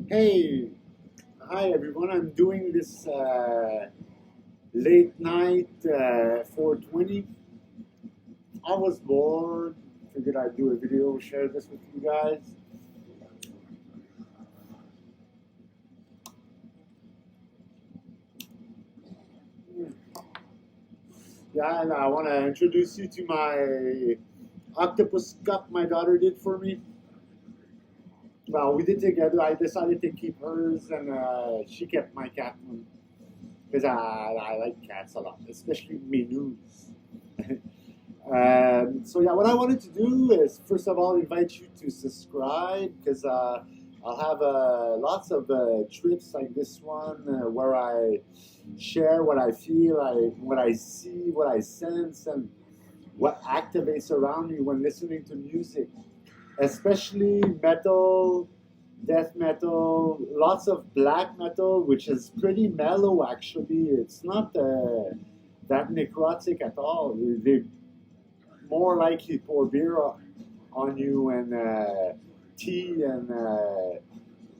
Hey, hi everyone. I'm doing this late night 420. I was bored. Figured I'd do a video, share this with you guys. Yeah, and I want to introduce you to my octopus cup my daughter did for me. Well, we did together. I decided to keep hers, and she kept my cat one because I like cats a lot, especially Minus. So yeah, what I wanted to do is first of all invite you to subscribe because I'll have lots of trips like this one where I share what I feel, what I see, what I sense, and what activates around me when listening to music, especially metal, death metal, lots of black metal, which is pretty mellow actually. It's not that necrotic at all. They more likely pour beer on you and tea and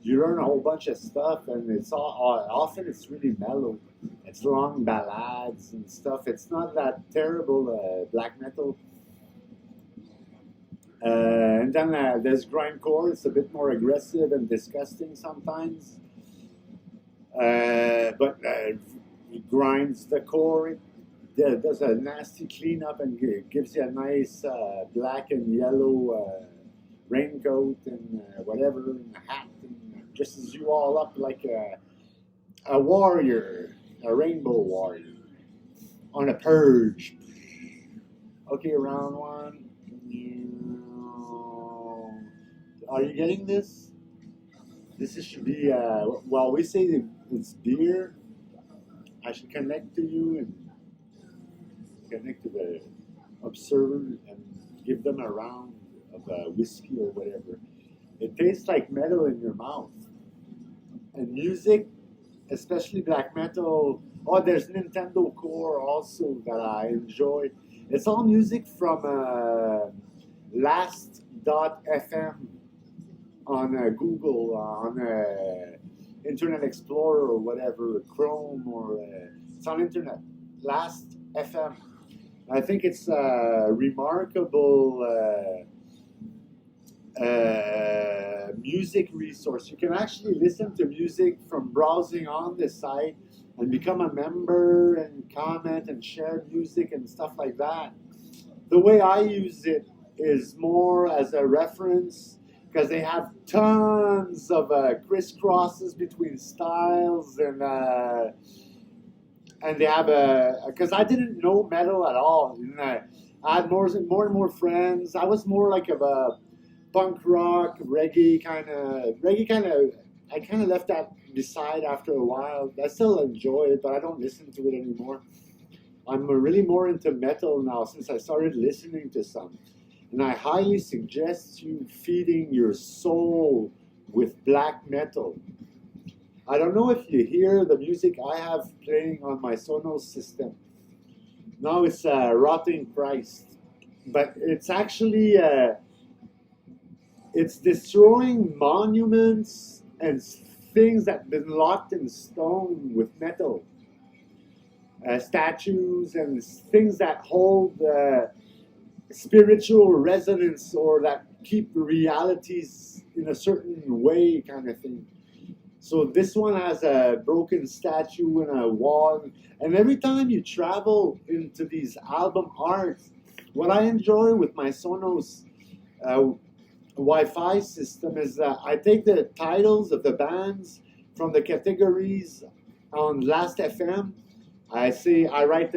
you learn a whole bunch of stuff and it's all often it's really mellow. It's long ballads and stuff. It's not that terrible black metal. And then there's grindcore. It's a bit more aggressive and disgusting sometimes, but it grinds the core. It does a nasty cleanup and gives you a nice black and yellow raincoat and whatever, and a hat, and dresses you all up like a warrior, a rainbow warrior on a purge. Okay, round one. Are you getting this? Should be, well, we say it's beer. I should connect to you and connect to the observer and give them a round of whiskey or whatever. It tastes like metal in your mouth. And music, especially black metal. Oh, there's Nintendo Core also that I enjoy. It's all music from last.fm on Google, on Internet Explorer or whatever, Chrome or it's on Internet. Last FM. I think it's a remarkable music resource. You can actually listen to music from browsing on the site and become a member and comment and share music and stuff like that. The way I use it is more as a reference because they have tons of crisscrosses between styles and they have a because I didn't know metal at all. And I had more and more friends. I was more like of a punk rock, reggae kind of I kind of left that beside after a while. I still enjoy it, but I don't listen to it anymore. I'm really more into metal now since I started listening to some. And I highly suggest you feeding your soul with black metal. I don't know if you hear the music I have playing on my Sonos system. Now it's Rotting Christ, but it's actually it's destroying monuments and things that have been locked in stone with metal, statues and things that hold spiritual resonance or that keep realities in a certain way, kind of thing. So this one has a broken statue and a wall. And every time you travel into these album arts, what I enjoy with my Sonos Wi-Fi system is that I take the titles of the bands from the categories on Last FM. I write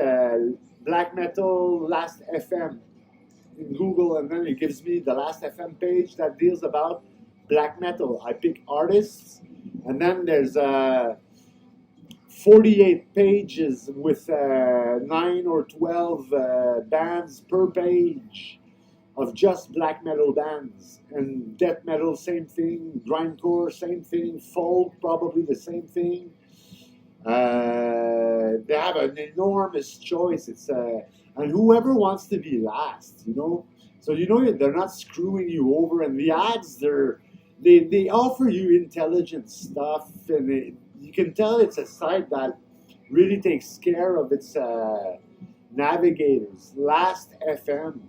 black metal Last FM in Google, and then it gives me the Last FM page that deals about black metal. I pick artists, and then there's 48 pages with 9 or 12 bands per page of just black metal bands. And death metal, same thing. Grindcore, same thing. Folk, probably the same thing. They have an enormous choice. And whoever wants to be last, you know. So you know they're not screwing you over. And the ads, they offer you intelligent stuff, and you can tell it's a site that really takes care of its navigators. Last FM,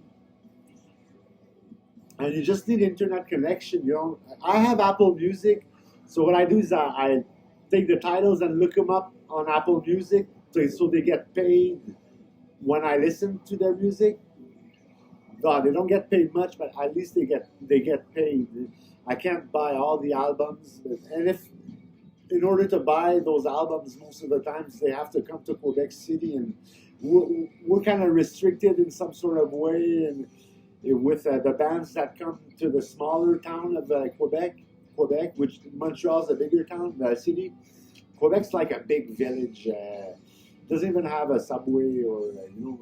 and you just need internet connection. You know, I have Apple Music, so what I do is I take the titles and look them up on Apple Music, so they get paid when I listen to their music. No, they don't get paid much, but at least they get paid. I can't buy all the albums, and if in order to buy those albums, most of the times they have to come to Quebec City, and we're kind of restricted in some sort of way, and with the bands that come to the smaller town of Quebec, which Montreal's a bigger town, the city. Quebec's like a big village. Doesn't even have a subway, or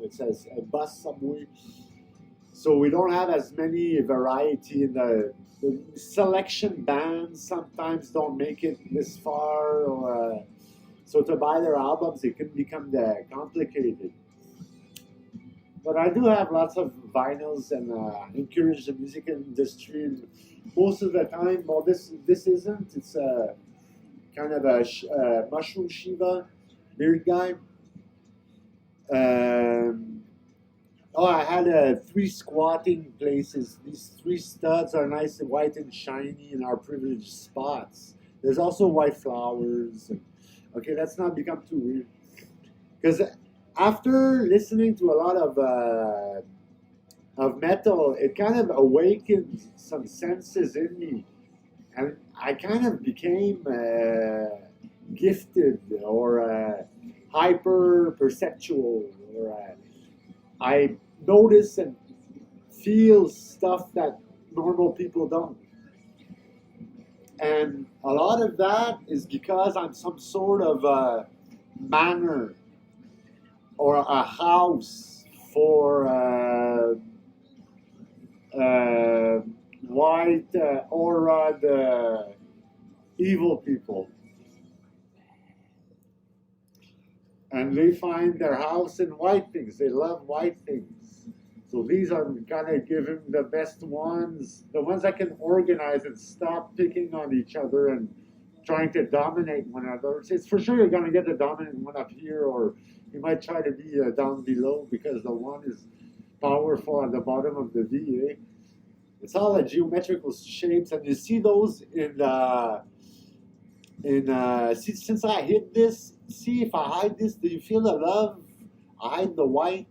it says a bus subway. So we don't have as many variety in the selection bands. Sometimes don't make it this far, or so to buy their albums, it can become complicated. But I do have lots of vinyls and encourage the music industry. And most of the time, well, this isn't. It's kind of a mushroom Shiva beard guy. I had 3 squatting places. These 3 studs are nice and white and shiny in our privileged spots. There's also white flowers. Okay, let's not become too weird. Because after listening to a lot of metal, it kind of awakened some senses in me, and I kind of became gifted, or hyper perceptual, or I notice and feel stuff that normal people don't. And a lot of that is because I'm some sort of manor or a house for white aura, the evil people. And they find their house in white things. They love white things. So these are kind of giving the best ones, the ones that can organize and stop picking on each other and trying to dominate one another. It's for sure you're going to get the dominant one up here, or you might try to be down below because the one is powerful at the bottom of the V. It's all a geometrical shapes, and you see those since I hid this. See, if I hide this, do you feel the love? I hide the white.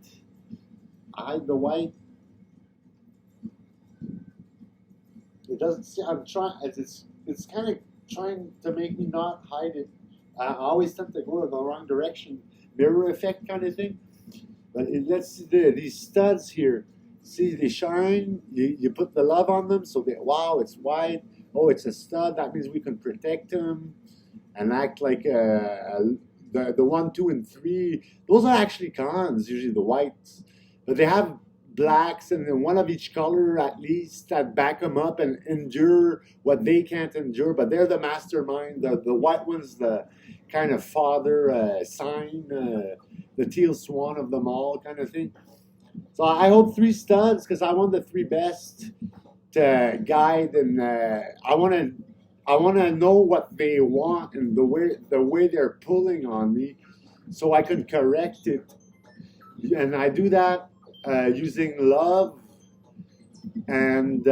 It doesn't see. I'm trying. It's kind of trying to make me not hide it. I always tend to go in the wrong direction, mirror effect kind of thing. But let's see these studs here. See, they shine. You put the love on them, so wow, it's white. Oh, it's a stud. That means we can protect them and act like the 1, 2, and 3. Those are actually cons, usually the whites. But they have blacks and then one of each color at least that back them up and endure what they can't endure. But they're the mastermind. The white one's the kind of father sign, the teal swan of them all kind of thing. So I hope 3 studs, because I want the 3 best to guide, and I want to know what they want and the way they're pulling on me, so I can correct it. And I do that using love and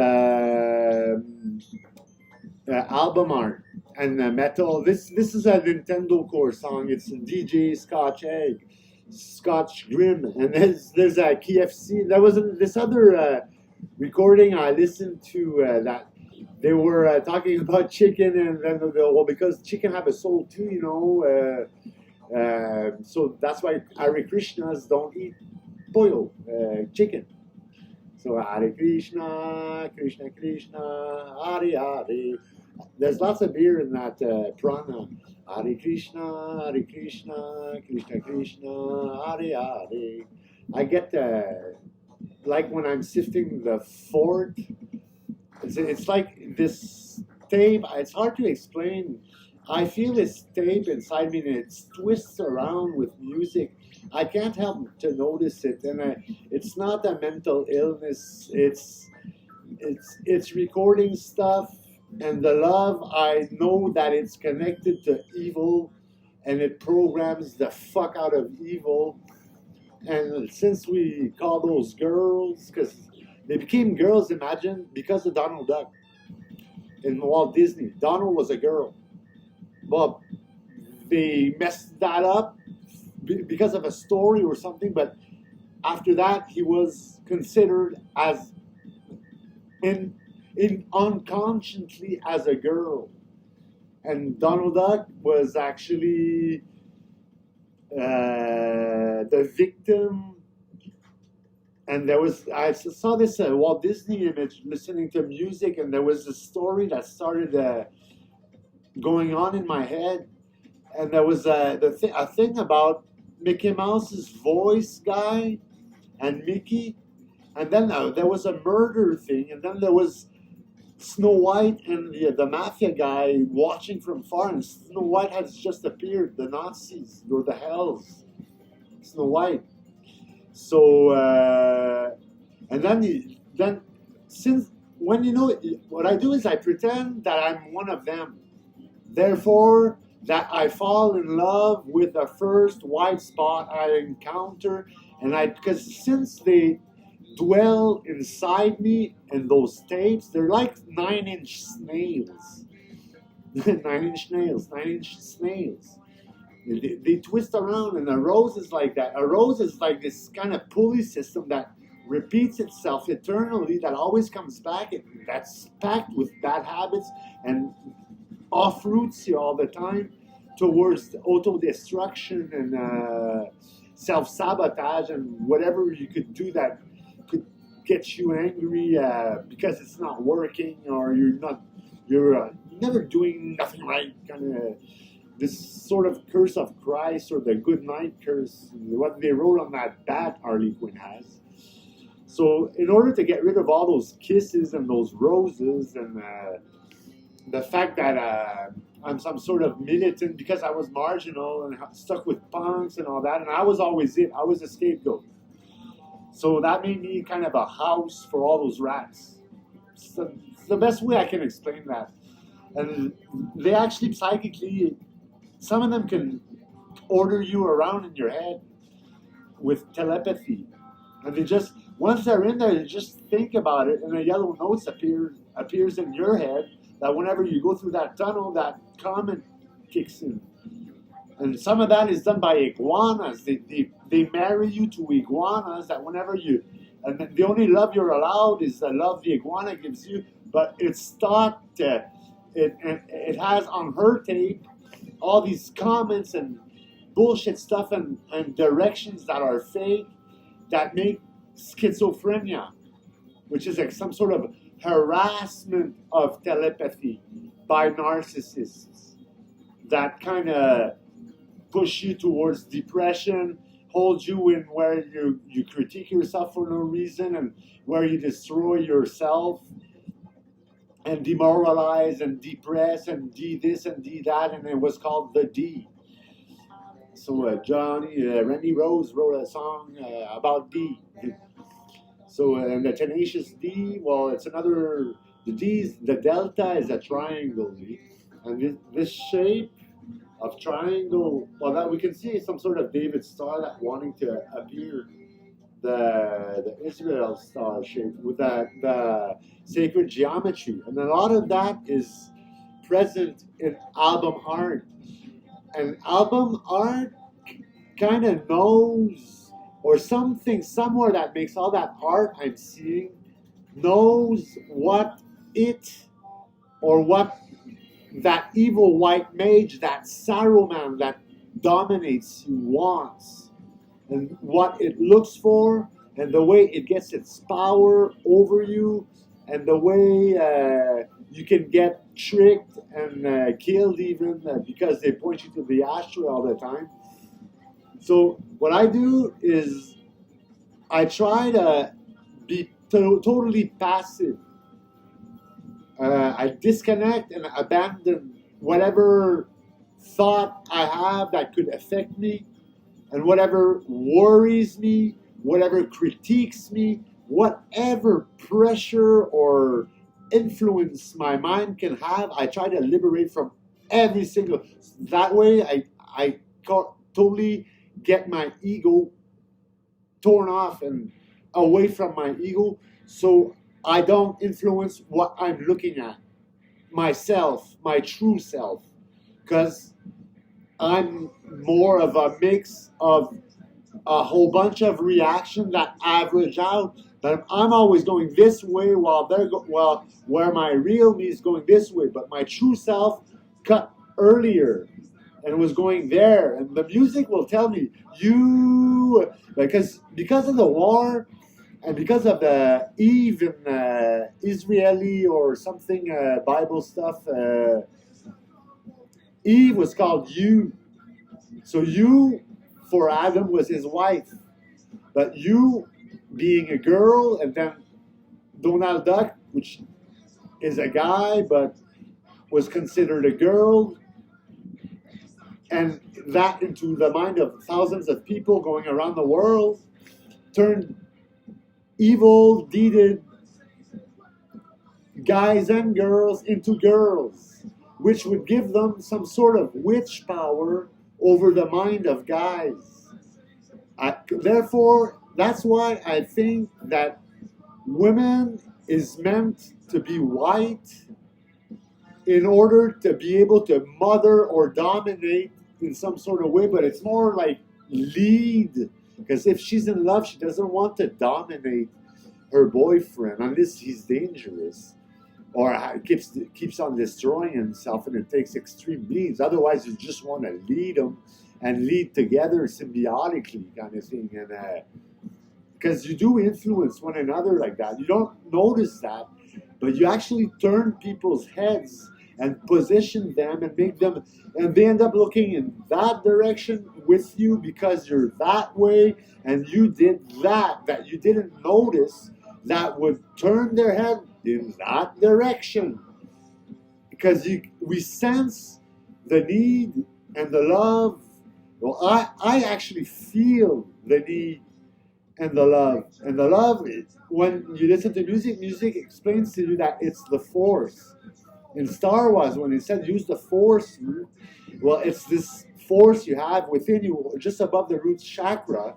album art and metal. This is a Nintendo Core song. It's a DJ Scotch Grim, and there's a KFC. There was this other recording I listened to that they were talking about chicken, and then because chicken have a soul too, so that's why Hare Krishnas don't eat boiled chicken. So Hare Krishna, Krishna Krishna, Hare Hare. There's lots of beer in that Prana. Hare Krishna, Krishna Krishna, Hare Hare. I get like when I'm sifting the fort. It's like this tape. It's hard to explain. I feel this tape inside me, and it twists around with music. I can't help to notice it, and it's not a mental illness. It's recording stuff And the love, I know that it's connected to evil, and it programs the fuck out of evil. And since we call those girls, because they became girls, imagine, because of Donald Duck in Walt Disney. Donald was a girl. Well, they messed that up because of a story or something, but after that, he was considered as in unconsciously as a girl. And Donald Duck was actually the victim. And there was, I saw this Walt Disney image listening to music, and there was a story that started going on in my head. And there was a thing about Mickey Mouse's voice guy and Mickey. And then there was a murder thing, and then there was Snow White and the mafia guy watching from far, and Snow White has just appeared, the Nazis, or the hells, Snow White. So, and then since, when what I do is I pretend that I'm one of them. Therefore, that I fall in love with the first white spot I encounter, because since they dwell inside me in those tapes, they're like 9-inch snails. 9-inch nails, 9-inch snails. They twist around, and a rose is like that. A rose is like this kind of pulley system that repeats itself eternally, that always comes back, that's packed with bad habits and off-roots you all the time towards auto-destruction and self-sabotage and whatever you could do that could get you angry because it's not working, or you're never doing nothing right, kind of this sort of curse of Christ, or the good night curse, what they wrote on that bat Harley Quinn has. So in order to get rid of all those kisses and those roses and the fact that I'm some sort of militant because I was marginal and stuck with punks and all that, and I was always I was a scapegoat. So that made me kind of a house for all those rats. It's the best way I can explain that. And they actually psychically, some of them can order you around in your head with telepathy. And they just, once they're in there, you just think about it, and a yellow note appears in your head, that whenever you go through that tunnel, that comment kicks in. And some of that is done by iguanas. They marry you to iguanas, that whenever and the only love you're allowed is the love the iguana gives you, but it's thought, it has on her tape all these comments and bullshit stuff and directions that are fake, that make schizophrenia, which is like some sort of harassment of telepathy by narcissists that kind of push you towards depression, hold you in where you critique yourself for no reason, and where you destroy yourself and demoralize and depress and this and that, and it was called the D. So Randy Rose wrote a song about D. So and the tenacious D, well, it's another, the delta is a triangle, and this shape of triangle, well, that we can see some sort of David star that wanting to appear, the Israel star shape with the sacred geometry, and a lot of that is present in album art, and album art kind of knows, or something somewhere that makes all that art I'm seeing knows what that evil white mage, that Saruman that dominates you wants, and what it looks for, and the way it gets its power over you, and the way you can get tricked and killed even because they point you to the ashtray all the time. So what I do is I try to be totally passive. I disconnect and abandon whatever thought I have that could affect me, and whatever worries me, whatever critiques me, whatever pressure or influence my mind can have, I try to liberate from every single. That way, I totally get my ego torn off and away from my ego, so I don't influence what I'm looking at, myself, my true self, because I'm more of a mix of a whole bunch of reaction that average out. But I'm always going this way while where my real me is going this way. But my true self cut earlier and was going there. And the music will tell me because of the war and because of the Eve in Israeli or something Bible stuff. Eve was called you. So you for Adam was his wife. But you being a girl, and then Donald Duck, which is a guy but was considered a girl, and that into the mind of thousands of people going around the world, turned evil, deeded guys and girls into girls, which would give them some sort of witch power over the mind of guys. Therefore, that's why I think that women is meant to be white in order to be able to mother or dominate in some sort of way, but it's more like lead. Because if she's in love, she doesn't want to dominate her boyfriend unless he's dangerous or keeps on destroying himself, and it takes extreme means. Otherwise, you just want to lead him and lead together symbiotically, kind of thing. And because you do influence one another like that, you don't notice that, but you actually turn people's heads and position them and make them, and they end up looking in that direction with you because you're that way, and you did that you didn't notice, that would turn their head in that direction. Because we sense the need and the love. Well, I actually feel the need and the love. And the love, when you listen to music, music explains to you that it's the force. In Star Wars, when it said use the force, well, it's this force you have within you, just above the root chakra,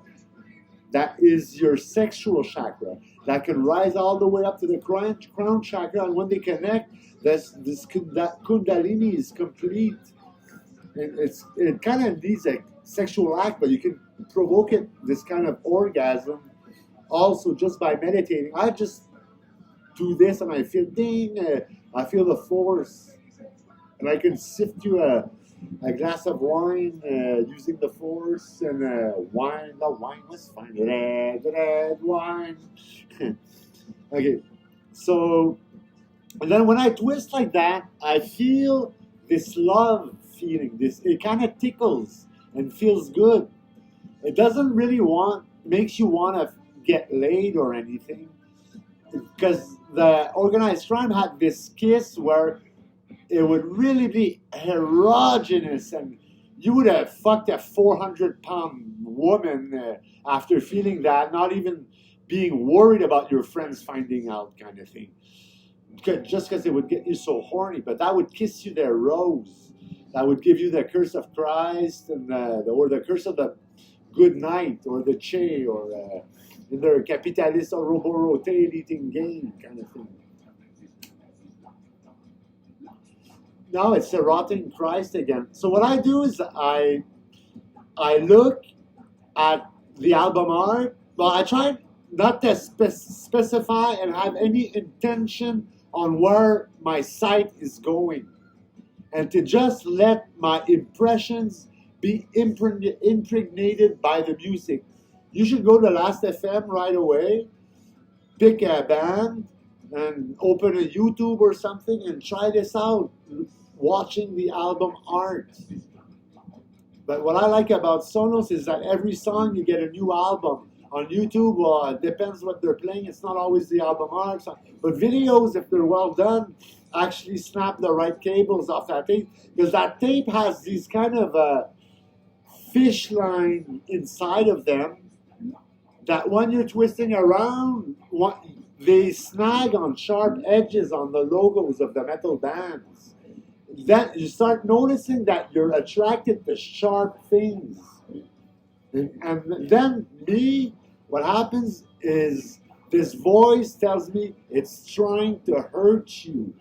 that is your sexual chakra, that can rise all the way up to the crown chakra, and when they connect, that kundalini is complete. And it kind of needs a sexual act, but you can provoke it, this kind of orgasm, also just by meditating. I just do this and I feel ding, I feel the force, and I can sift you a glass of wine using the force, and wine. The wine was fine, red wine. Okay, so and then when I twist like that, I feel this love feeling. It kind of tickles and feels good. It doesn't really makes you want to get laid or anything, because the organized crime had this kiss where it would really be erogenous, and you would have fucked a 400-pound woman after feeling that, not even being worried about your friends finding out, kind of thing. Just because it would get you so horny, but that would kiss you their rose. That would give you the curse of Christ, and or the curse of the good night, or the Che, or the capitalist or robo-rotating game, kind of thing. Now it's the rotting Christ again. So what I do is I look at the album art. Well, I try not to specify and have any intention on where my sight is going, and to just let my impressions be impregnated by the music. You should go to Last FM right away, pick a band, and open a YouTube or something and try this out, watching the album art. But what I like about Sonos is that every song you get a new album. On YouTube, well, it depends what they're playing. It's not always the album art. But videos, if they're well done, actually snap the right cables off that tape. Because that tape has these kind of fish line inside of them that when you're twisting around, they snag on sharp edges on the logos of the metal bands. Then you start noticing that you're attracted to sharp things. And then what happens is this voice tells me it's trying to hurt you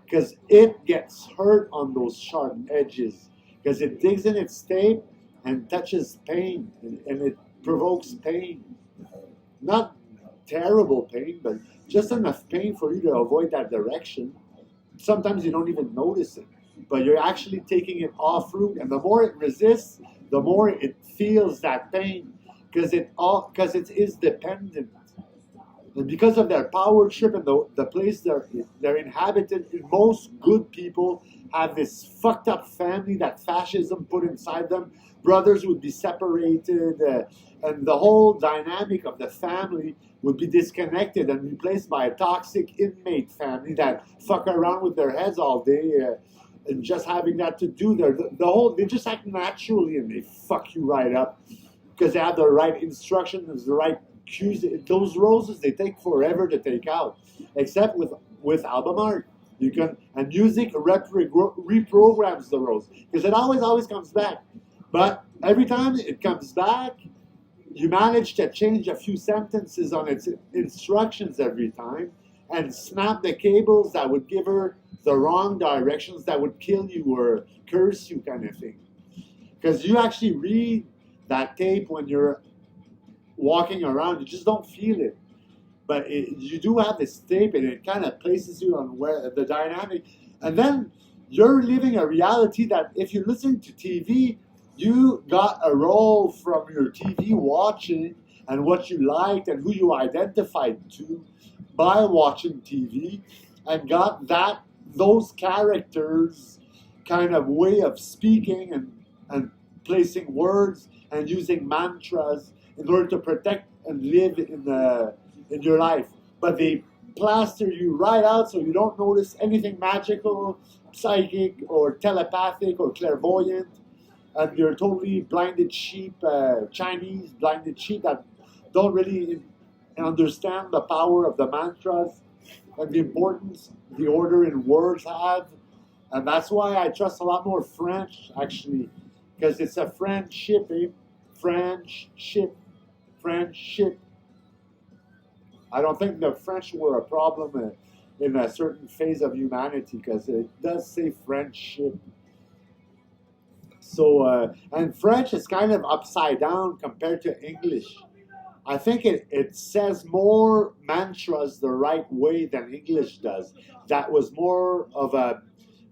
because it gets hurt on those sharp edges because it digs in its tape and touches pain and it provokes pain. Not terrible pain, but just enough pain for you to avoid that direction. Sometimes you don't even notice it, but you're actually taking it off route, and the more it resists, the more it feels that pain because it is dependent. And because of their power trip and the place they're inhabited, most good people have this fucked up family that fascism put inside them. Brothers would be separated, and the whole dynamic of the family would be disconnected and replaced by a toxic inmate family that fuck around with their heads all day, and just having that to do they just act naturally and they fuck you right up because they have the right instructions, the right cues. Those roses, they take forever to take out, except with album art. You can, and music reprograms the rose because it always comes back. But every time it comes back, you manage to change a few sentences on its instructions every time and snap the cables that would give her the wrong directions that would kill you or curse you, kind of thing. Because you actually read that tape when you're walking around, you just don't feel it. But you do have this tape and it kind of places you on where the dynamic. And then you're living a reality that if you're listening to TV, you got a role from your TV watching and what you liked and who you identified to by watching TV, and got those characters kind of way of speaking and placing words and using mantras in order to protect and live in your life. But they plaster you right out so you don't notice anything magical, psychic, or telepathic, or clairvoyant. And you're totally blinded sheep, Chinese blinded sheep that don't really understand the power of the mantras and the importance the order in words have. And that's why I trust a lot more French, actually, because it's a friendship, eh? Friendship. I don't think the French were a problem in a certain phase of humanity because it does say friendship. So, and French is kind of upside down compared to English. I think it says more mantras the right way than English does. That was more of a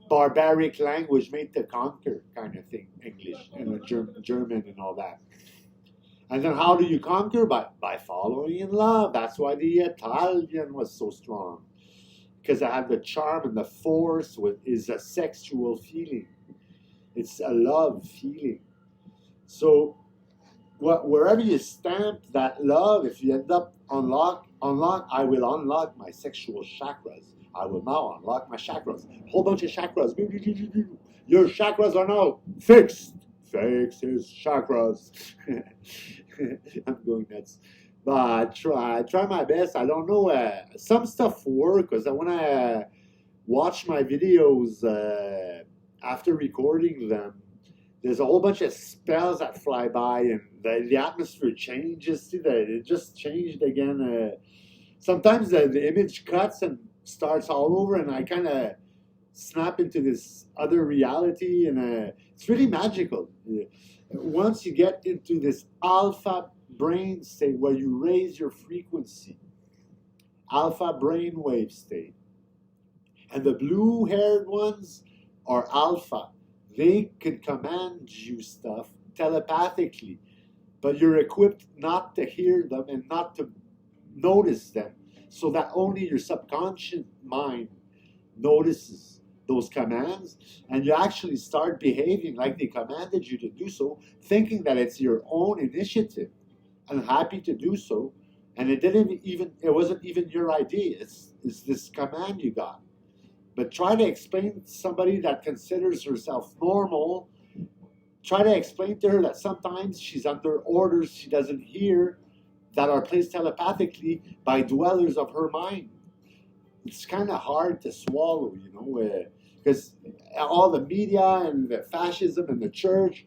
barbaric language made to conquer kind of thing, English and German and all that. And then how do you conquer? By following in love. That's why the Italian was so strong. Because it had the charm and the force is a sexual feeling. It's a love feeling. So wherever you stamp that love, if you end up unlock, I will unlock my sexual chakras. I will now unlock my chakras. Whole bunch of chakras. Your chakras are now fixed. Fix his chakras. I'm going nuts. But I try my best. I don't know. Some stuff works because when I watch my videos after recording them, there's a whole bunch of spells that fly by and the atmosphere changes. See that it just changed again. Sometimes the image cuts and starts all over, and I kind of snap into this other reality, and it's really magical. Once you get into this alpha brain state where you raise your frequency, alpha brainwave state, and the blue-haired ones are alpha. They can command you stuff telepathically, but you're equipped not to hear them and not to notice them, so that only your subconscious mind notices those commands, and you actually start behaving like they commanded you to do so, thinking that it's your own initiative and happy to do so, and it wasn't even your idea. It's this command you got. But try to explain to somebody that considers herself normal, try to explain to her that sometimes she's under orders she doesn't hear, that are placed telepathically by dwellers of her mind. It's kind of hard to swallow, you know, because all the media and the fascism and the church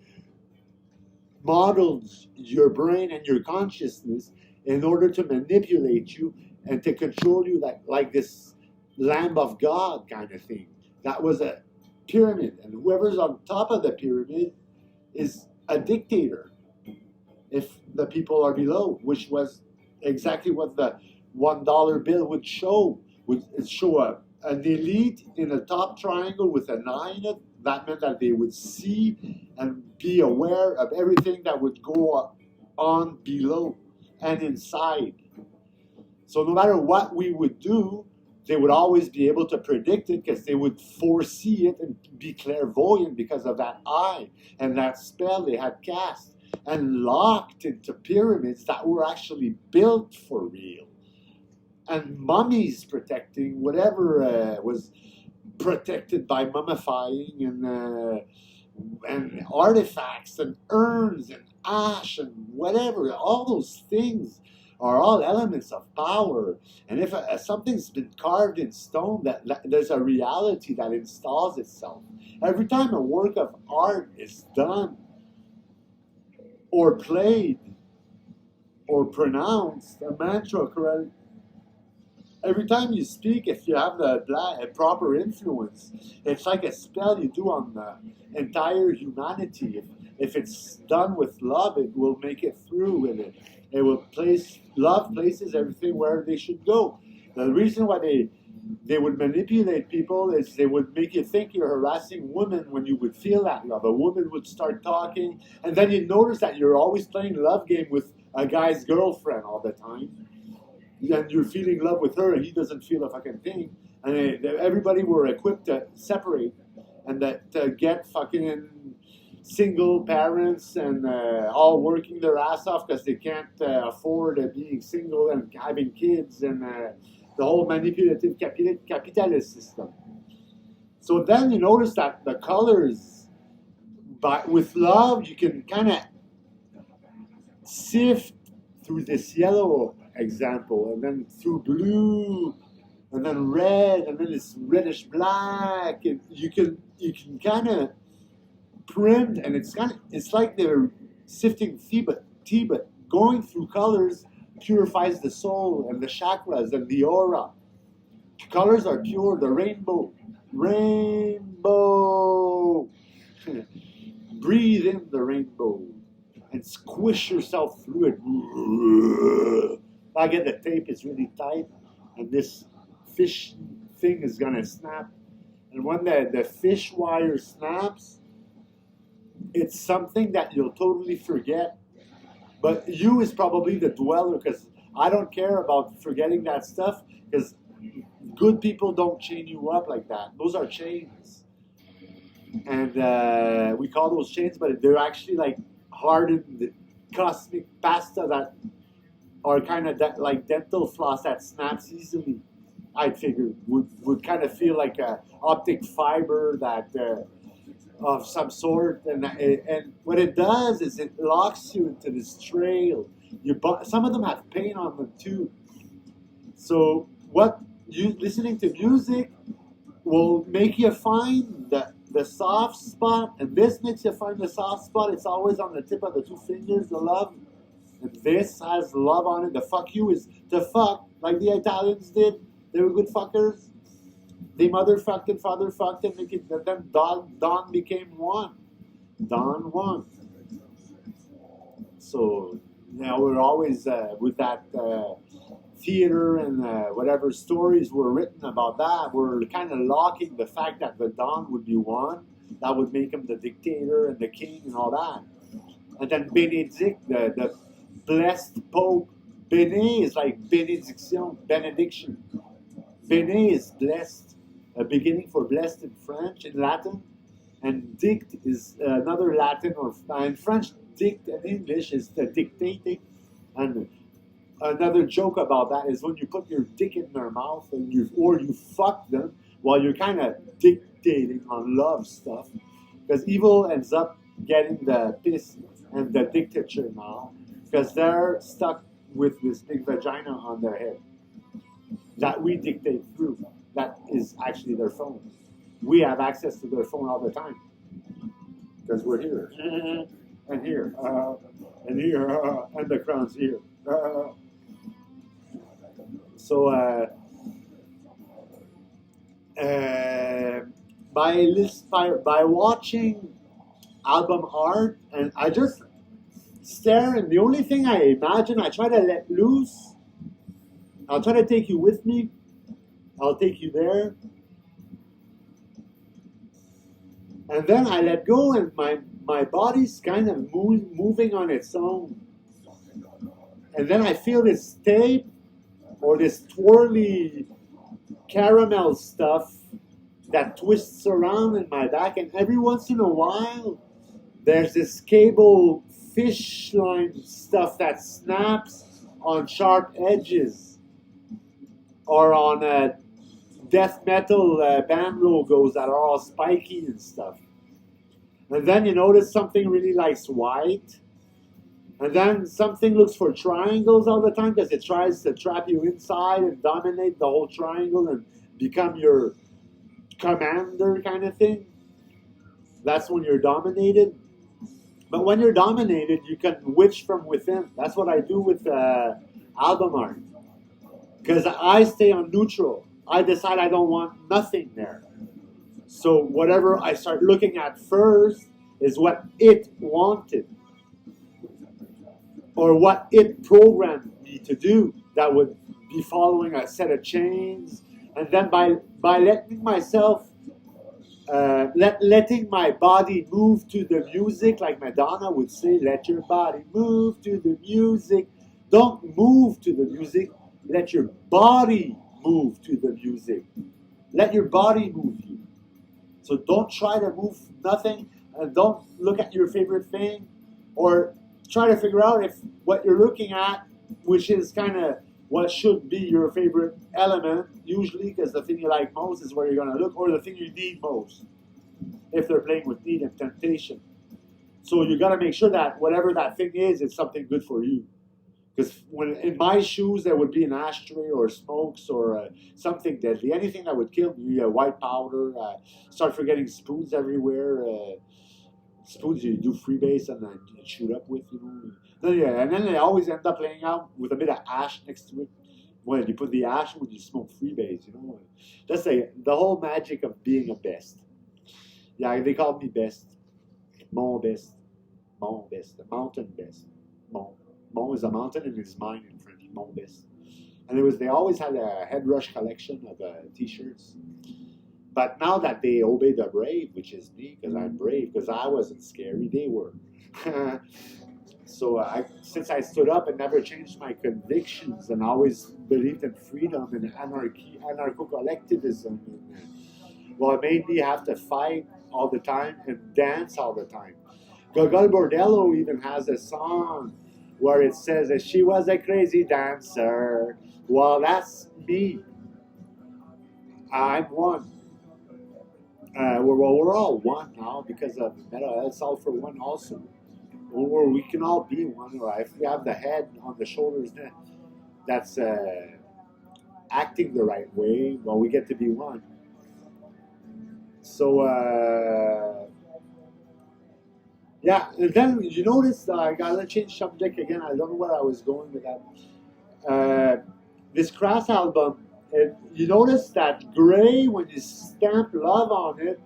models your brain and your consciousness in order to manipulate you and to control you, like this Lamb of God kind of thing. That was a pyramid, and whoever's on top of the pyramid is a dictator if the people are below, which was exactly what the $1 bill would show. Would show an elite in a top triangle with an eye in it. That meant that they would see and be aware of everything that would go on below and inside. So no matter what we would do, they would always be able to predict it because they would foresee it and be clairvoyant because of that eye and that spell they had cast and locked into pyramids that were actually built for real. And mummies protecting whatever was protected by mummifying and artifacts and urns and ash and whatever. All those things are all elements of power. And if something's been carved in stone, that there's a reality that installs itself. Every time a work of art is done or played or pronounced, a mantra, correct? Every time you speak, if you have the proper influence, it's like a spell you do on the entire humanity. If it's done with love, it will make it through, and it will place love places everything where they should go. The reason why they would manipulate people is they would make you think you're harassing women when you would feel that love. A woman would start talking, and then you notice that you're always playing a love game with a guy's girlfriend all the time. And you're feeling love with her, and he doesn't feel a fucking thing. And everybody were equipped to separate and to get fucking single parents and all working their ass off because they can't afford being single and having kids and the whole manipulative capitalist system. So then you notice that the colors, with love, you can kind of sift through this yellow example, and then through blue, and then red, and then this reddish black, and you can kind of print, and it's like they're sifting tea, but going through colors purifies the soul and the chakras and the aura. Colors are pure. The rainbow. Breathe in the rainbow and squish yourself through it. Again, the tape is really tight, and this fish thing is gonna snap. And when the fish wire snaps, it's something that you'll totally forget. But you is probably the dweller, because I don't care about forgetting that stuff, because good people don't chain you up like that. Those are chains. And we call those chains, but they're actually like hardened cosmic pasta that are kind of like dental floss that snaps easily. I figure would kind of feel like a optic fiber that of some sort, and what it does is it locks you into this trail. Some of them have paint on them too. So listening to music will make you find the soft spot, and this makes you find the soft spot. It's always on the tip of the two fingers, the love. And this has love on it. The fuck you is to fuck, like the Italians did. They were good fuckers. They mother fucked and father fucked, and then Don became one. Don won. So now we're always with that theater and whatever stories were written about that. We're kind of locking the fact that the Don would be one. That would make him the dictator and the king and all that. And then Benedict, the blessed Pope. Bene is like benediction. Bene is blessed, a beginning for blessed in French, in Latin. And dict is another Latin, or in French, dict in English is the dictating. And another joke about that is when you put your dick in their mouth and you fuck them while you're kind of dictating on love stuff. Because evil ends up getting the piss and the dictature now, because they're stuck with this big vagina on their head that we dictate through. That is actually their phone. We have access to their phone all the time because we're here and here and here and the crown's here. So by watching album art, and I just stare, and the only thing I imagine, I try to let loose. I'll try to take you with me. I'll take you there. And then I let go, and my body's kind of moving on its own. And then I feel this tape or this twirly caramel stuff that twists around in my back, and every once in a while there's this cable fish line stuff that snaps on sharp edges or on death metal band logos that are all spiky and stuff. And then you notice something really likes white. And then something looks for triangles all the time because it tries to trap you inside and dominate the whole triangle and become your commander kind of thing. That's when you're dominated. But when you're dominated, you can witch from within. That's what I do with album art. Because I stay on neutral. I decide I don't want nothing there. So whatever I start looking at first is what it wanted. Or what it programmed me to do that would be following a set of chains. And then by letting myself, letting my body move to the music, like Madonna would say, let your body move to the music. Don't move to the music, let your body move to the music. Let your body move you. So don't try to move nothing, and don't look at your favorite thing, or try to figure out if what you're looking at, which is kind of what should be your favorite element, usually, because the thing you like most is where you're going to look, or the thing you need most, if they're playing with need and temptation. So you got to make sure that whatever that thing is, it's something good for you. Because when in my shoes, there would be an ashtray or smokes or something deadly. Anything that would kill me, white powder, start forgetting spoons everywhere, spoons you do freebase and then shoot up with, you know. And then they always end up laying out with a bit of ash next to it. When you put the ash when you smoke freebase, you know. That's the whole magic of being a best. Yeah, they call me best. Mon best. Mon best. The mountain best. Mon. Mon is a mountain and it's mine in French. Mon best. And they always had a head rush collection of t-shirts. But now that they obey the brave, which is me, because I'm brave, because I wasn't scary, they were. So since I stood up and never changed my convictions and always believed in freedom and anarchy, anarcho-collectivism, well, it made me have to fight all the time and dance all the time. Gogol Bordello even has a song where it says that she was a crazy dancer. Well, that's me. I'm one. We're all one now because of metal. It's all for one also. Or we can all be one. Or if we have the head on the shoulders that's acting the right way, well, we get to be one. So, yeah, and then you notice, I gotta change subject again. I don't know where I was going with that. This Crass album, you notice that gray, when you stamp love on it,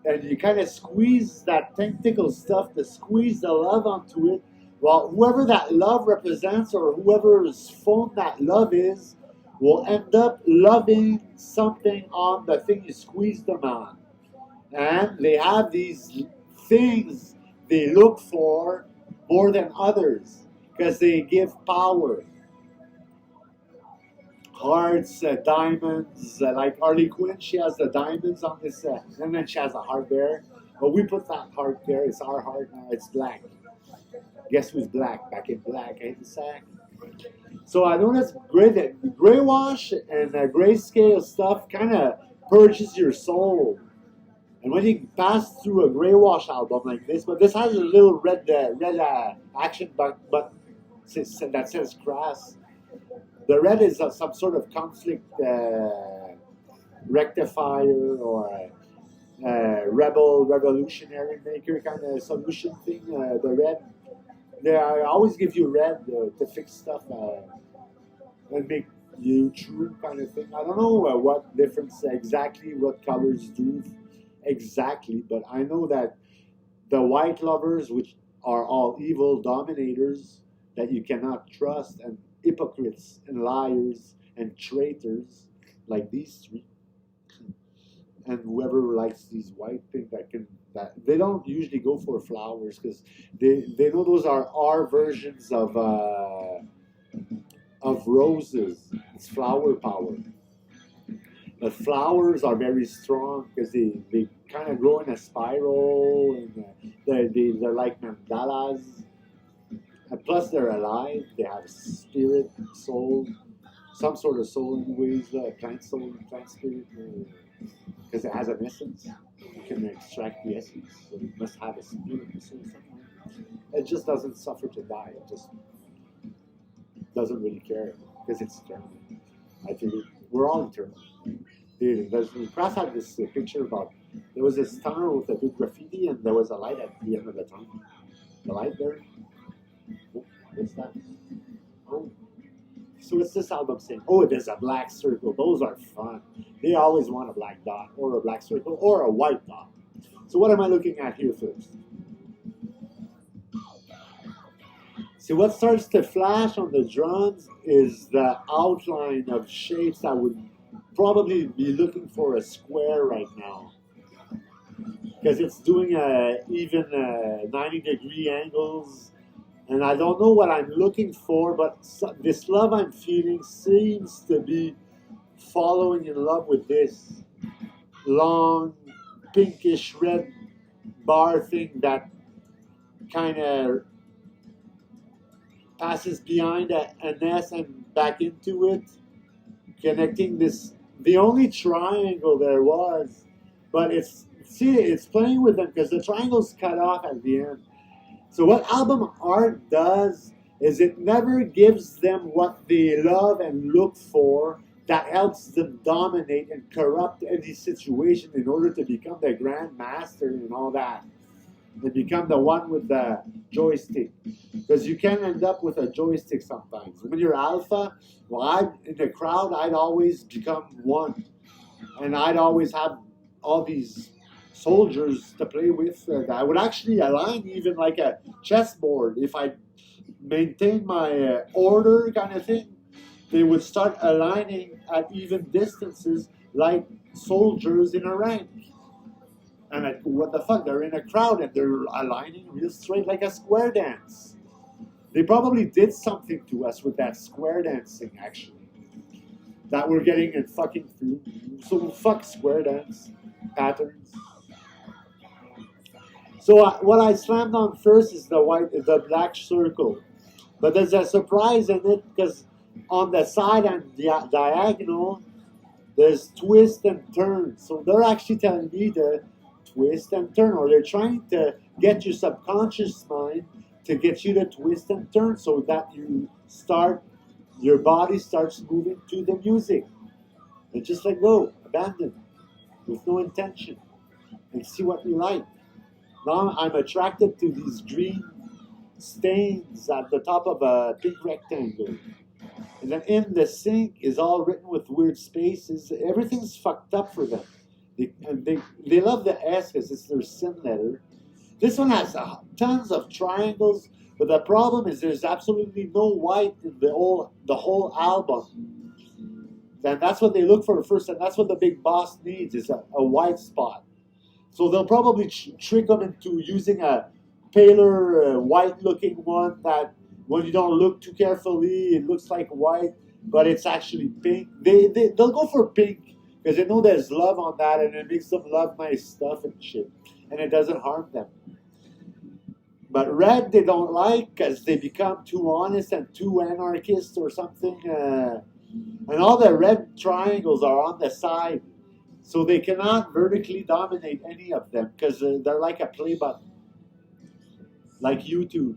and you kind of squeeze that tentacle stuff to squeeze the love onto it, well, whoever that love represents or whoever's phone that love is will end up loving something on the thing you squeeze them on. And they have these things they look for more than others because they give power. Hearts, diamonds, like Harley Quinn, she has the diamonds on this, and then she has a heart there. But we put that heart there, it's our heart now, it's black. Guess who's black? Back in black, ain't the sack? So I noticed gray wash and grayscale stuff kind of purges your soul. And when you pass through a gray wash album like this, but this has a little red action, but that says crass. The red is some sort of conflict rectifier or revolutionary maker kind of solution thing. The red, they always give you red to fix stuff and make you true kind of thing. I don't know what difference exactly what colors do exactly, but I know that the white lovers, which are all evil dominators that you cannot trust, and hypocrites and liars and traitors, like these three, and whoever likes these white things that they don't usually go for flowers because they know those are our versions of roses. It's flower power. But flowers are very strong because they kind of grow in a spiral, and they're like mandalas. And plus, they're alive. They have spirit, soul, some sort of soul, anyways. Plant soul, plant spirit, because it has an essence. You can extract the essence, so it must have a spirit, a soul somewhere. It just doesn't suffer to die. It just doesn't really care because it's eternal. I think we're all eternal. Press had this picture about there was this tunnel with a big graffiti, and there was a light at the end of the tunnel. The light there. Oh, what's that? Oh, so what's this album saying? Oh, there's a black circle. Those are fun. They always want a black dot or a black circle or a white dot. So what am I looking at here first? See, what starts to flash on the drums is the outline of shapes that would probably be looking for a square right now. Because it's doing even 90-degree angles. And I don't know what I'm looking for, but this love I'm feeling seems to be following in love with this long, pinkish red bar thing that kind of passes behind an S and back into it, connecting this, the only triangle there was, but it's playing with them because the triangle's cut off at the end. So what album art does is it never gives them what they love and look for that helps them dominate and corrupt any situation in order to become the grand master and all that. They become the one with the joystick. Because you can end up with a joystick sometimes. When you're alpha, well, in the crowd, I'd always become one. And I'd always have all these soldiers to play with. I would actually align even like a chessboard. If I maintain my order kind of thing, they would start aligning at even distances like soldiers in a rank. And what the fuck, they're in a crowd and they're aligning real straight like a square dance. They probably did something to us with that square dancing, actually, that we're getting and fucking through. So fuck square dance patterns. So what I slammed on first is the black circle. But there's a surprise in it because on the side and diagonal, there's twist and turn. So they're actually telling me to twist and turn, or they're trying to get your subconscious mind to get you to twist and turn so that your body starts moving to the music. And just let go, abandon, with no intention, and see what you like. Now I'm attracted to these green stains at the top of a big rectangle. And then in the sync is all written with weird spaces. Everything's fucked up for them. They love the S because it's their sin letter. This one has tons of triangles, but the problem is there's absolutely no white in the whole album. And that's what they look for first, and that's what the big boss needs is a white spot. So they'll probably trick them into using a paler, white-looking one that when you don't look too carefully, it looks like white, but it's actually pink. They'll go for pink because they know there's love on that, and it makes them love nice stuff and shit, and it doesn't harm them. But red they don't like because they become too honest and too anarchist or something. And all the red triangles are on the side. So they cannot vertically dominate any of them because they're like a play button. Like YouTube.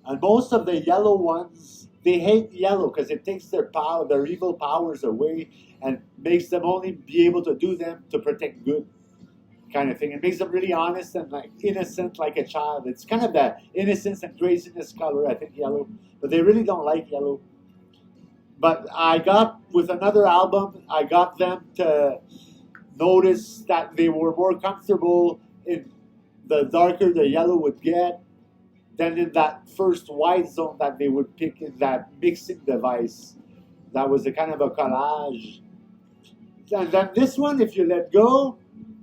And most of the yellow ones, they hate yellow because it takes their power, their evil powers away, and makes them only be able to do them to protect good, kind of thing. It makes them really honest and like innocent, like a child. It's kind of the innocence and craziness color, I think, yellow. But they really don't like yellow. But I got, with another album, I got them to notice that they were more comfortable in the darker the yellow would get than in that first white zone that they would pick in that mixing device. That was a kind of a collage. And then this one, if you let go,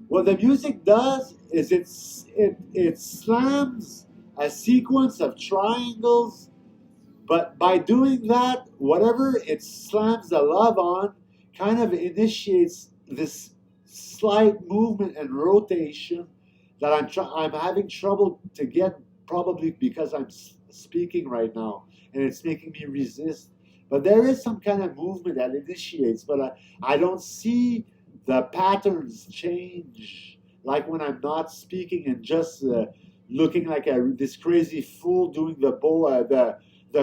what the music does is it slams a sequence of triangles, but by doing that, whatever it slams the love on kind of initiates this slight movement and rotation that I'm having trouble to get, probably because I'm speaking right now and it's making me resist. But there is some kind of movement that initiates, but I don't see the patterns change, like when I'm not speaking and just looking like this crazy fool doing the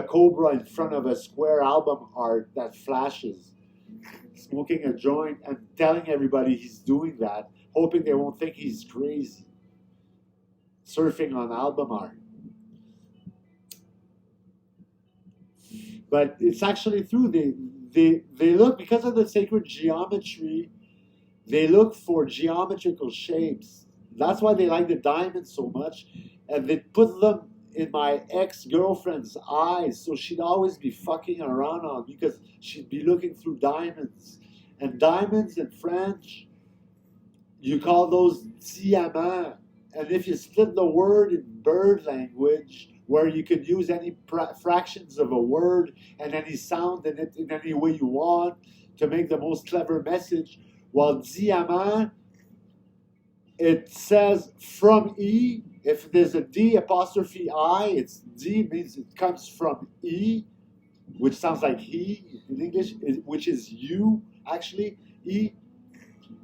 cobra in front of a square album art that flashes, smoking a joint and telling everybody he's doing that, hoping they won't think he's crazy, surfing on album art. But it's actually true. They look, because of the sacred geometry, they look for geometrical shapes. That's why they like the diamonds so much. And they put them in my ex-girlfriend's eyes, so she'd always be fucking around on me because she'd be looking through diamonds. And diamonds in French, you call those diamants. And if you split the word in bird language, where you could use any fractions of a word and any sound in it in any way you want to make the most clever message, while diamant, it says from E. If there's a D apostrophe I, it's D, means it comes from E, which sounds like he in English, which is you, actually. E.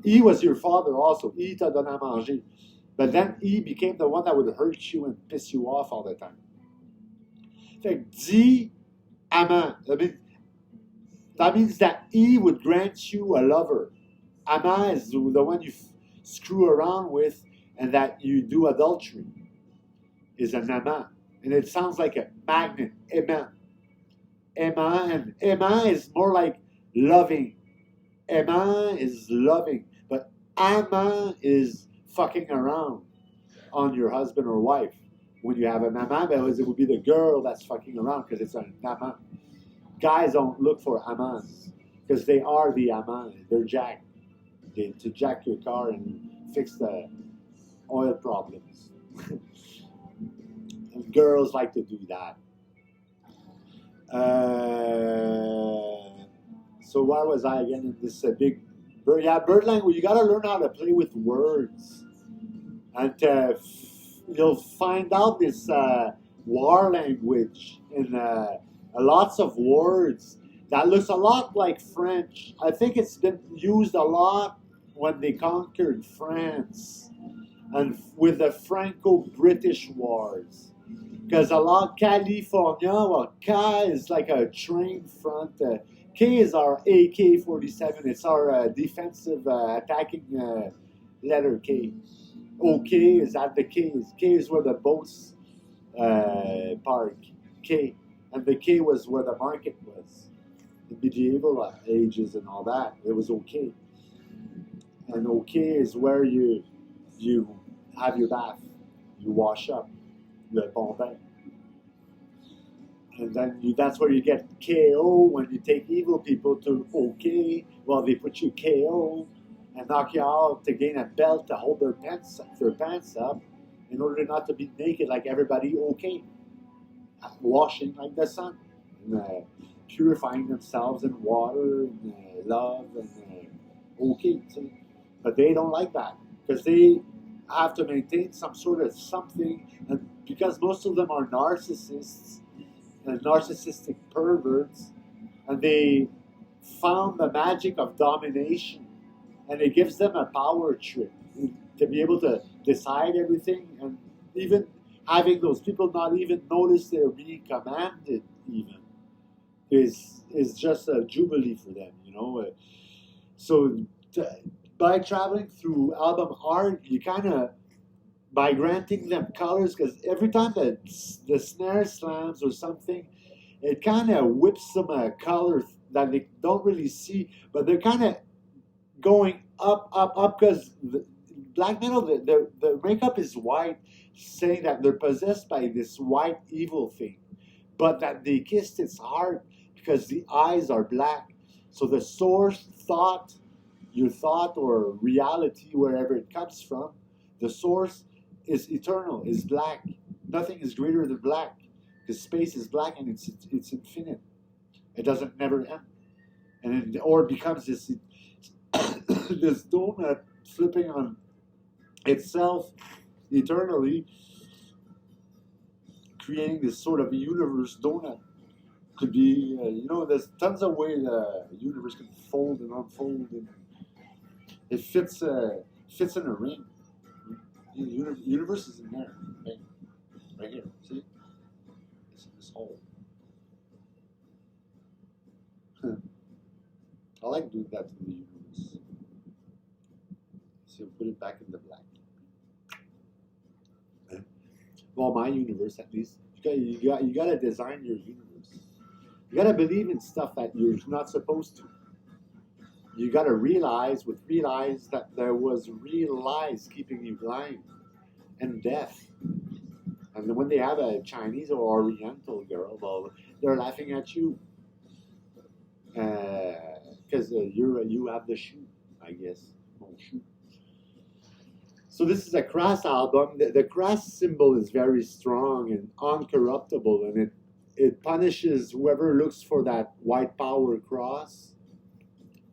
E was your father also. E t'a donné à manger. But then E became the one that would hurt you and piss you off all the time. Amant. That means that E would grant you a lover. Amant is the one you screw around with and that you do adultery, is an amant. And it sounds like a magnet, aimant. Aimant, and aimant is more like loving. Aimant is loving, but amant is fucking around on your husband or wife. When you have an amant, it would be the girl that's fucking around because it's an amant. Guys don't look for amants because they are the amant. They're jacked. To jack your car and fix the oil problems. And girls like to do that. So where was I again in this big bird? Yeah, bird language. You got to learn how to play with words, and you'll find out this war language in lots of words that looks a lot like French. I think it's been used a lot when they conquered France and with the Franco-British wars. Because a lot California, well, K is like a train front. K is our AK-47. It's our defensive attacking letter K. OK is at the K. K is where the boats park. K. And the K was where the market was. The medieval ages and all that. It was OK. And OK is where you have your bath. You wash up. Le bon bain. And then that's where you get KO when you take evil people to OK. Well, they put you KO and knock you out to gain a belt to hold their pants up in order not to be naked like everybody OK. Washing like the sun. And, purifying themselves in water and love and OK. But they don't like that because they have to maintain some sort of something, and because most of them are narcissists and narcissistic perverts, and they found the magic of domination, and it gives them a power trip to be able to decide everything. And even having those people not even notice they're being commanded even is just a jubilee for them, you know. So by traveling through album art, you kind of, by granting them colors, because every time the snare slams or something, it kind of whips them a color that they don't really see, but they're kind of going up, up, up, because black metal, the makeup is white, saying that they're possessed by this white evil thing, but that they kissed its heart because the eyes are black. So the source thought, your thought or reality, wherever it comes from, the source is eternal, is black. Nothing is greater than black, because space is black and it's infinite. It doesn't never end, and or it becomes this this donut flipping on itself eternally, creating this sort of universe donut. Could be, you know, there's tons of ways the universe can fold and unfold, and it fits in a ring. The universe is in there, right here. See, it's in this hole. I like doing that to the universe. So put it back in the black. Well, my universe, at least, you gotta design your universe. You gotta believe in stuff that you're not supposed to. You gotta realize that there was real lies keeping you blind and deaf. And when they have a Chinese or Oriental girl, well, they're laughing at you because you have the shoe, I guess. Mon shoe. So this is a cross album. The cross symbol is very strong and uncorruptible, and it punishes whoever looks for that white power cross.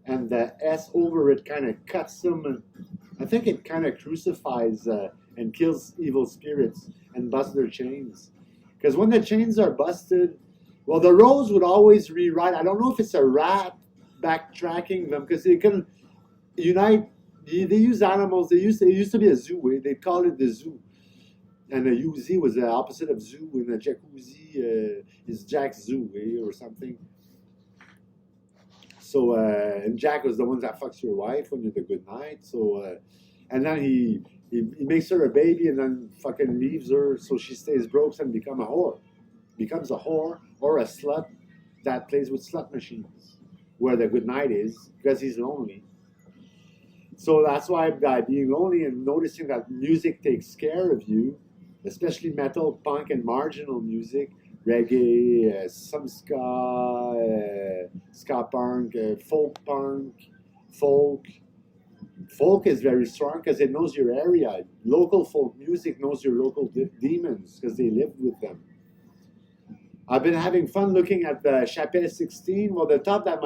And the S over it kind of cuts them, and I think it kind of crucifies and kills evil spirits and busts their chains. Because when the chains are busted, well, the rose would always rewrite. I don't know if it's a rat backtracking them, because they can unite. They use animals. It used to be a zoo. They call it the zoo. And a Uzi was the opposite of zoo, and a jacuzzi is Jack's zoo, or something. So, and Jack was the one that fucks your wife when you're the good night. So, and then he makes her a baby and then fucking leaves her, so she stays broke and becomes a whore or a slut that plays with slut machines, where the good night is, because he's lonely. So that's why by being lonely and noticing that music takes care of you, especially metal, punk, and marginal music, reggae, some ska, ska punk, folk punk, folk. Folk is very strong because it knows your area. Local folk music knows your local demons because they lived with them. I've been having fun looking at the Chapelle 16. Well, the top that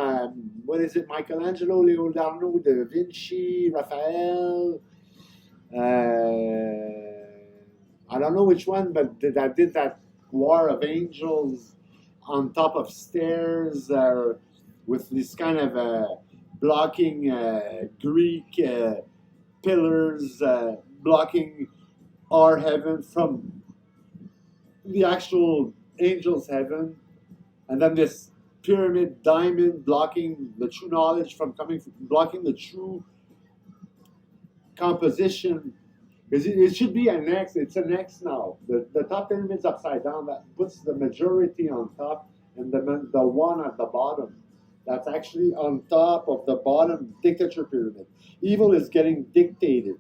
what is it? Michelangelo, Leonardo da Vinci, Raphael. I don't know which one, but that did that War of Angels on top of stairs with this kind of blocking Greek pillars, blocking our heaven from the actual angel's heaven, and then this pyramid diamond blocking the true knowledge from blocking the true composition. Because it should be an X. It's an X now. The top pyramid's upside down. That puts the majority on top, and the one at the bottom. That's actually on top of the bottom dictature pyramid. Evil is getting dictated.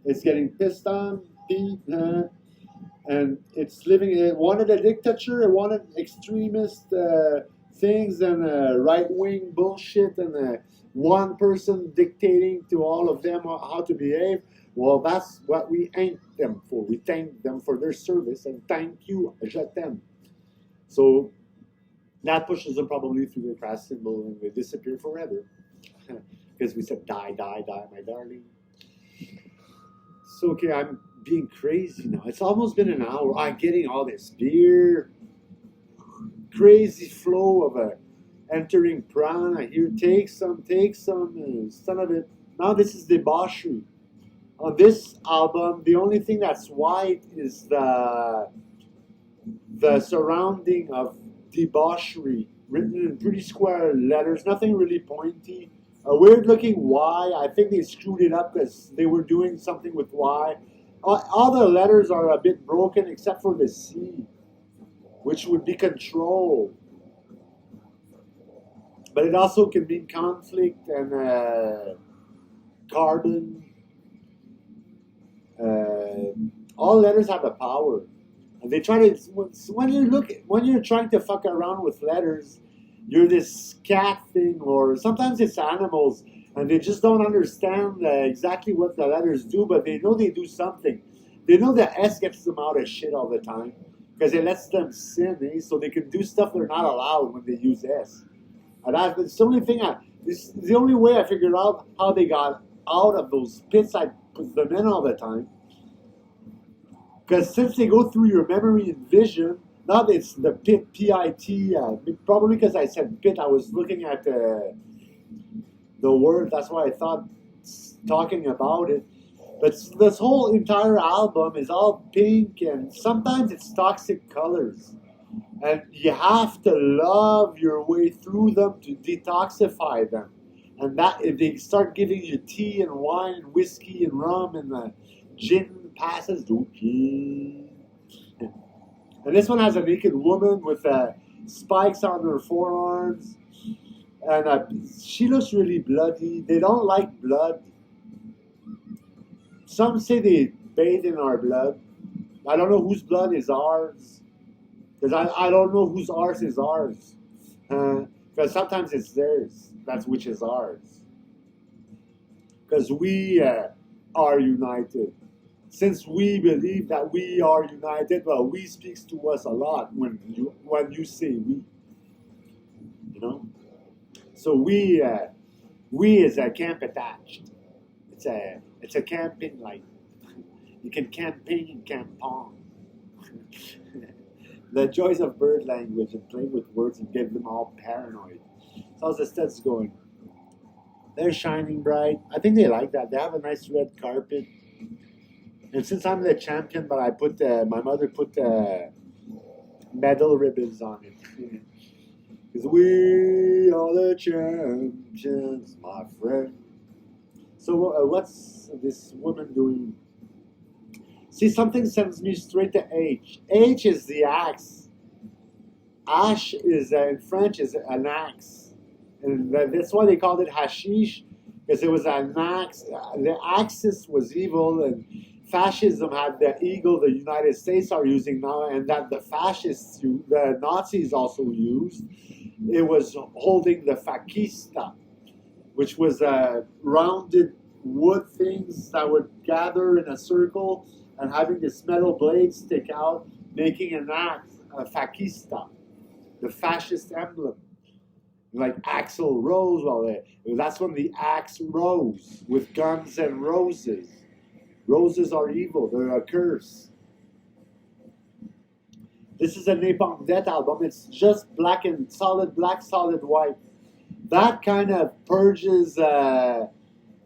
It's getting pissed on, and it's living. It wanted a dictature. It wanted extremist things and right-wing bullshit, and one person dictating to all of them how to behave. Well, that's what we thank them for. We thank them for their service, and thank you, je t'aime. So that pushes them probably through the cross symbol, and they disappear forever. Because we said, die, die, die, my darling. So, okay, I'm being crazy now. It's almost been an hour. I'm getting all this beer. Crazy flow of entering Prana. Here, take some, son of it. Now this is debauchery. On this album, the only thing that's white is the surrounding of debauchery, written in pretty square letters, nothing really pointy. A weird looking Y. I think they screwed it up because they were doing something with Y. All the letters are a bit broken except for the C, which would be control. But it also can mean conflict and carbon. All letters have a power. And they try to, when you're trying to fuck around with letters, you're this cat thing, or sometimes it's animals, and they just don't understand exactly what the letters do, but they know they do something. They know that S gets them out of shit all the time, because it lets them sin, so they can do stuff they're not allowed when they use S. And it's the only thing this is the only way I figured out how they got out of those pits I put them in all the time. Because since they go through your memory and vision, now it's the pit, P-I-T, probably because I said pit, I was looking at the word, that's why I thought talking about it. But this whole entire album is all pink, and sometimes it's toxic colors. And you have to love your way through them to detoxify them. And that if they start giving you tea and wine and whiskey and rum and gin passes, okay. And this one has a naked woman with spikes on her forearms. And she looks really bloody. They don't like blood. Some say they bathe in our blood. I don't know whose blood is ours. Because I don't know whose ours is ours. Because sometimes it's theirs. That's which is ours. Because we are united. Since we believe that we are united, well, we speaks to us a lot when you say we. You know? So we is a camp attached. It's a camping light. You can campaign and campon. The joys of bird language and playing with words and get them all paranoid. So how's the studs going? They're shining bright. I think they like that. They have a nice red carpet. And since I'm the champion, but I put my mother put medal ribbons on it. Because we are the champions, my friend. So what's this woman doing? See, something sends me straight to H. H is the axe. Ash is, in French, is an axe. And that's why they called it hashish, because it was an axe. The Axis was evil, and fascism had the eagle the United States are using now, and that the fascists, the Nazis also used. It was holding the fakista, which was rounded wood things that would gather in a circle and having this metal blade stick out, making an axe, a fakista, the fascist emblem. Like Axl Rose, well, that's when the axe rose, with guns and roses. Roses are evil, they're a curse. This is a Napalm Death album. It's just black and solid black, solid white. That kind of purges,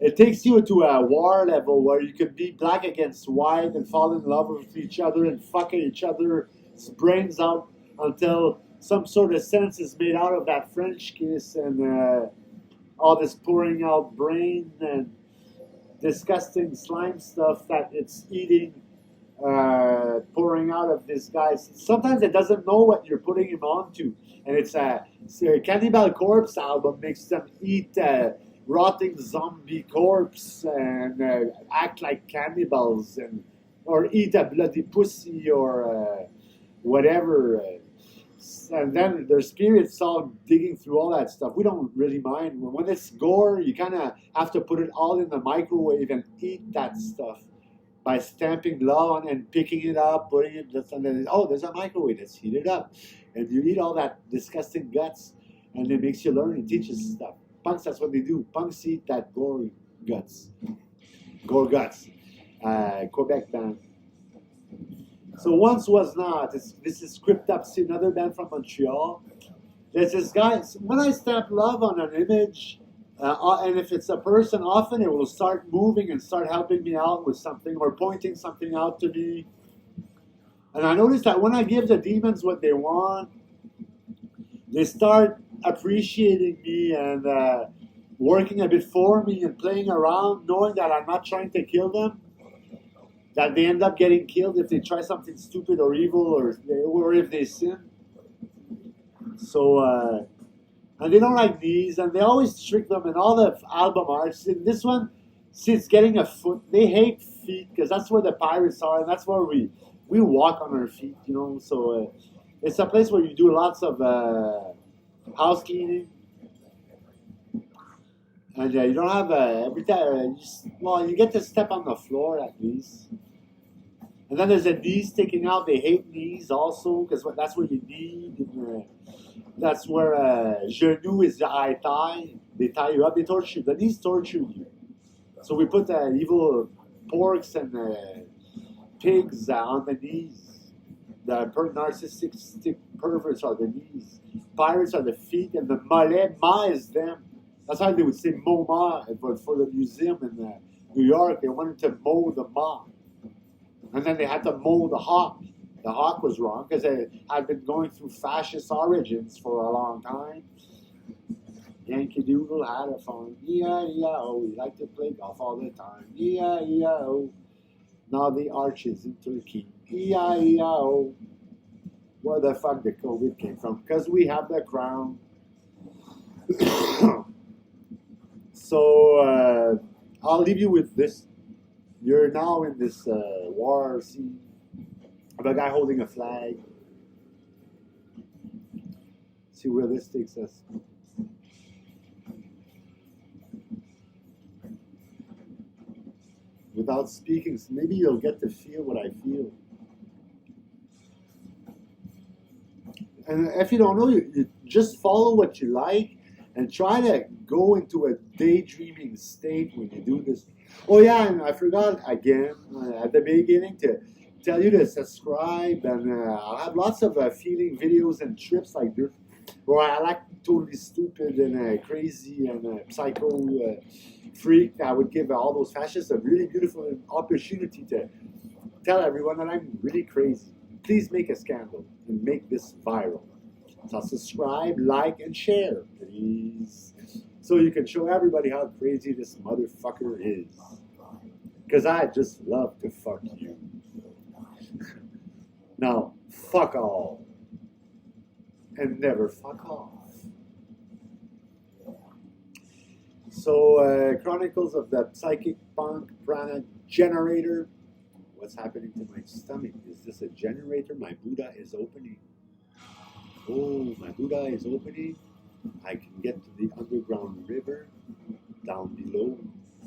it takes you to a war level where you can be black against white and fall in love with each other and fuck each other's brains out until some sort of sense is made out of that French kiss and all this pouring out brain and disgusting slime stuff that it's eating, pouring out of this guy. Sometimes it doesn't know what you're putting him onto. And it's a Cannibal Corpse album makes them eat rotting zombie corpse and act like cannibals or eat a bloody pussy or whatever. And then their spirits all digging through all that stuff. We don't really mind. When it's gore, you kind of have to put it all in the microwave and eat that stuff by stamping love on and picking it up, putting it, and then, oh, there's a microwave, let's heat it up. And you eat all that disgusting guts, and it makes you learn, it teaches stuff. Punks, that's what they do. Punks eat that gore guts. Gore guts. Quebec band. So once was not. This is Crypt Up, another band from Montreal. There's this guy. When I stamp love on an image, And if it's a person, often it will start moving and start helping me out with something or pointing something out to me. And I notice that when I give the demons what they want, they start appreciating me and working a bit for me and playing around, knowing that I'm not trying to kill them. That they end up getting killed if they try something stupid or evil or if they sin. So, and they don't like these, and they always trick them in all the album arts. In this one, see, it's getting a foot. They hate feet because that's where the pirates are, and that's where we walk on our feet, you know. So it's a place where you do lots of house cleaning, and you don't have every time. You get to step on the floor at least. And then there's a knee sticking out. They hate knees also because that's where you need. And, that's where genou is the eye tie. They tie you up. They torture you. The knees torture you. So we put evil porks and pigs on the knees. The narcissistic perverts are the knees. Pirates are the feet, and the mollet, ma is them. That's why they would say MoMA for the museum in New York. They wanted to mow the ma. And then they had to mow the hawk. The hawk was wrong because it had been going through fascist origins for a long time. Yankee Doodle had a phone. E-I-E-I-O. He liked to play golf all the time. E-I-E-I-O. Now the arch is in Turkey. E-I-E-I-O. Where the fuck the COVID came from? Because we have the crown. So I'll leave you with this. You're now in this war scene of a guy holding a flag. See where this takes us. Without speaking, maybe you'll get to feel what I feel. And if you don't know, you just follow what you like and try to go into a daydreaming state when you do this. Oh yeah, and I forgot again at the beginning to tell you to subscribe, and I'll have lots of feeling videos and trips like this, where I act totally stupid and crazy and psycho freak. I would give all those fascists a really beautiful opportunity to tell everyone that I'm really crazy. Please make a scandal and make this viral. So subscribe, like, and share, please. So you can show everybody how crazy this motherfucker is. Because I just love to fuck you. Now, fuck all. And never fuck off. So, Chronicles of the Psychic Punk Prana Generator. What's happening to my stomach? Is this a generator? My Buddha is opening. Oh, my Buddha is opening. I can get to the underground river down below,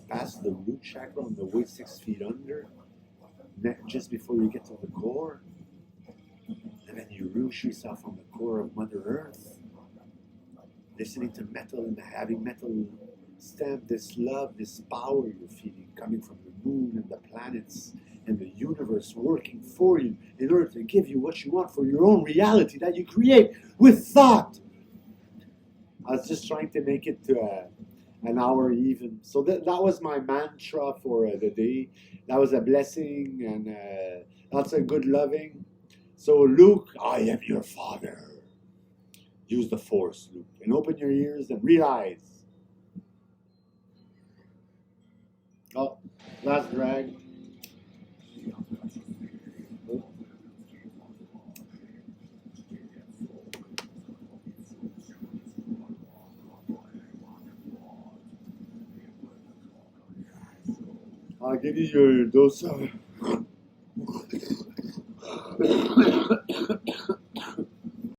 past the root chakra on the way 6 feet under, just before you get to the core. And then you roosh yourself on the core of Mother Earth, listening to metal and having metal stamp this love, this power you're feeling coming from the moon and the planets and the universe working for you in order to give you what you want for your own reality that you create with thought. I was just trying to make it to an hour even. So that was my mantra for the day. That was a blessing and lots of good loving. So Luke, I am your father. Use the force, Luke, and open your ears and realize. Oh, last drag. I'll give you your dose of